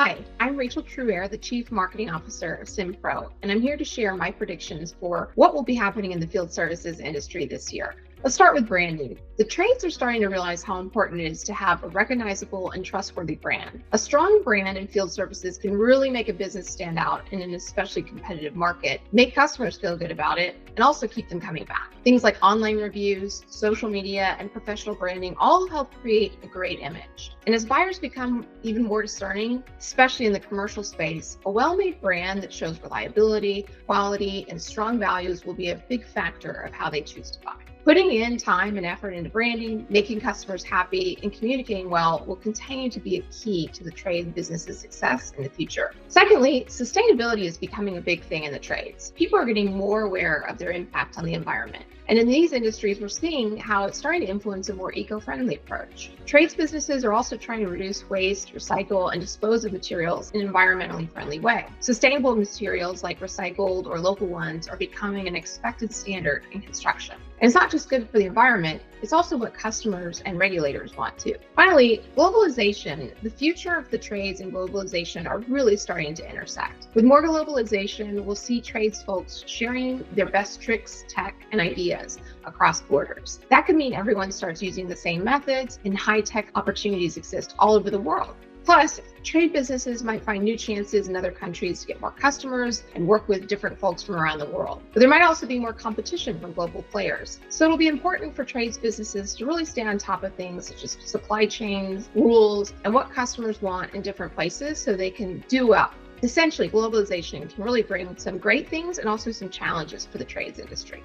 Hi, I'm Rachel Truair, the Chief Marketing Officer of Simpro, and I'm here to share my predictions for what will be happening in the field services industry this year. Let's start with branding. The trades are starting to realize how important it is to have a recognizable and trustworthy brand. A strong brand in field services can really make a business stand out in an especially competitive market, make customers feel good about it, and also keep them coming back. Things like online reviews, social media, and professional branding all help create a great image. And as buyers become even more discerning, especially in the commercial space, a well-made brand that shows reliability, quality, and strong values will be a big factor of how they choose to buy. Putting in time and effort into branding, making customers happy, and communicating well will continue to be a key to the trade business's success in the future. Secondly, sustainability is becoming a big thing in the trades. People are getting more aware of their impact on the environment. And in these industries, we're seeing how it's starting to influence a more eco-friendly approach. Trades businesses are also trying to reduce waste, recycle, and dispose of materials in an environmentally friendly way. Sustainable materials like recycled or local ones are becoming an expected standard in construction. And it's not just good for the environment, it's also what customers and regulators want too. Finally, globalization. The future of the trades and globalization are really starting to intersect. With more globalization, we'll see trades folks sharing their best tricks, tech, and ideas across borders. That could mean everyone starts using the same methods and high-tech opportunities exist all over the world. Plus, trade businesses might find new chances in other countries to get more customers and work with different folks from around the world. But there might also be more competition from global players. So it'll be important for trades businesses to really stay on top of things such as supply chains, rules, and what customers want in different places so they can do well. Essentially, globalization can really bring some great things and also some challenges for the trades industry.